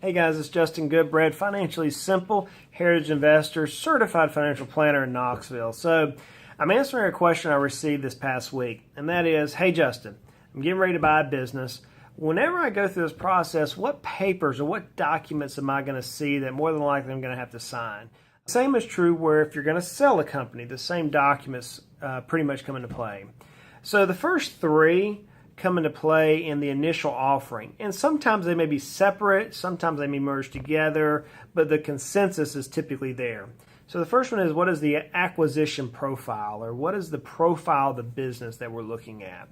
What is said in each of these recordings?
Hey guys, it's Justin Goodbread, Financially Simple, Heritage Investor, Certified Financial Planner in Knoxville. So I'm answering a question I received this past week, and that is, hey Justin, I'm getting ready to buy a business. Whenever I go through this process, what papers or what documents am I going to see that more than likely I'm going to have to sign? The same is true where if you're going to sell a company, the same documents pretty much come into play. So the first three come into play in the initial offering. And sometimes they may be separate, sometimes they may merge together, but the consensus is typically there. So the first one is, what is the acquisition profile, or what is the profile of the business that we're looking at?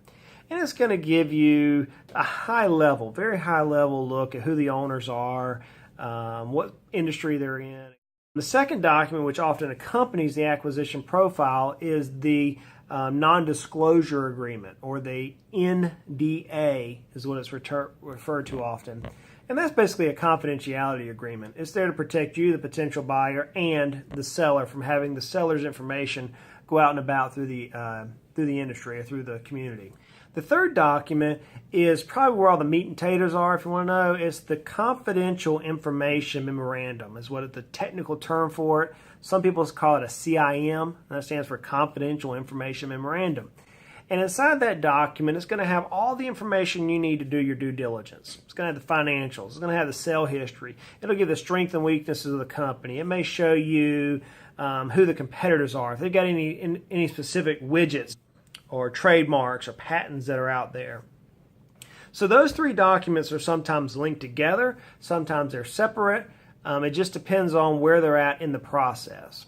And it's going to give you a high level, very high level look at who the owners are, what industry they're in. The second document, which often accompanies the acquisition profile, is the Non-Disclosure Agreement, or the NDA is what it's referred to often. And that's basically a confidentiality agreement. It's there to protect you, the potential buyer, and the seller from having the seller's information go out and about through the industry or through the community. The third document is probably where all the meat and potatoes are, if you want to know. It's the Confidential Information Memorandum, is what the technical term for it. Some people call it a CIM, and that stands for Confidential Information Memorandum. And inside that document, it's going to have all the information you need to do your due diligence. It's going to have the financials. It's going to have the sale history. It'll give the strengths and weaknesses of the company. It may show you who the competitors are, if they've got any specific widgets or trademarks or patents that are out there. So those three documents are sometimes linked together, sometimes they're separate. It just depends on where they're at in the process.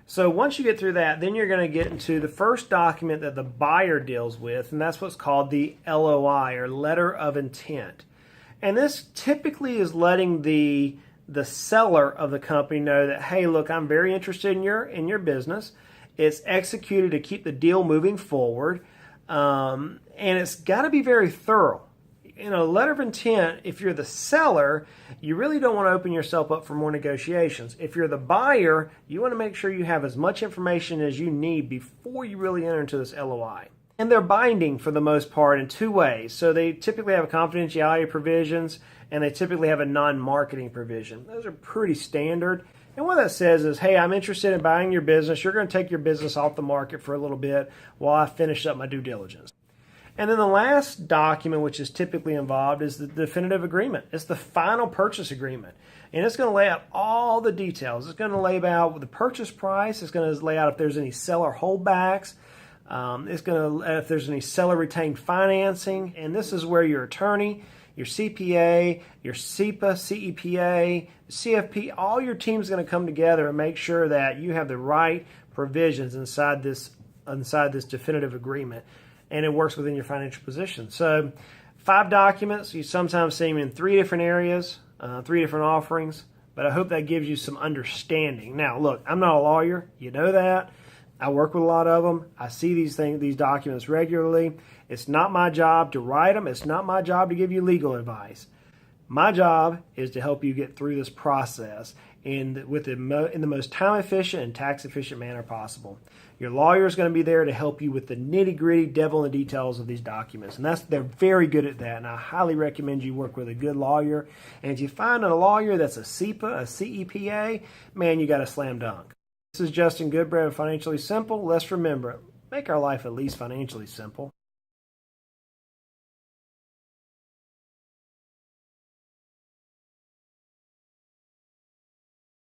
So once you get through that, then you're going to get into the first document that the buyer deals with, and that's what's called the LOI, or Letter of Intent. And this typically is letting the seller of the company know that, hey, look, I'm very interested in your business. It's executed to keep the deal moving forward, and it's got to be very thorough. In a letter of intent, if you're the seller, you really don't want to open yourself up for more negotiations. If you're the buyer, you want to make sure you have as much information as you need before you really enter into this LOI. And they're binding for the most part in two ways. So they typically have confidentiality provisions, and they typically have a non-marketing provision. Those are pretty standard. And what that says is, hey, I'm interested in buying your business. You're going to take your business off the market for a little bit while I finish up my due diligence. And then the last document, which is typically involved, is the definitive agreement. It's the final purchase agreement. And it's going to lay out all the details. It's going to lay out the purchase price. It's going to lay out if there's any seller holdbacks. It's going to if there's any seller retained financing. And this is where your attorney, your CPA, your CEPA, CEPA, CFP, all your team's going to come together and make sure that you have the right provisions inside this definitive agreement, and it works within your financial position. So 5 documents. You sometimes see them in 3 different areas, 3 different offerings, but I hope that gives you some understanding. Now, look, I'm not a lawyer. You know that. I work with a lot of them. I see these documents regularly. It's not my job to write them. It's not my job to give you legal advice. My job is to help you get through this process in the most time-efficient and tax-efficient manner possible. Your lawyer is going to be there to help you with the nitty-gritty, devil in the details of these documents. And they're very good at that, and I highly recommend you work with a good lawyer. And if you find a lawyer that's a CEPA, a CEPA, man, you got a slam dunk. This is Justin Goodbread of Financially Simple. Let's remember, make our life at least financially simple.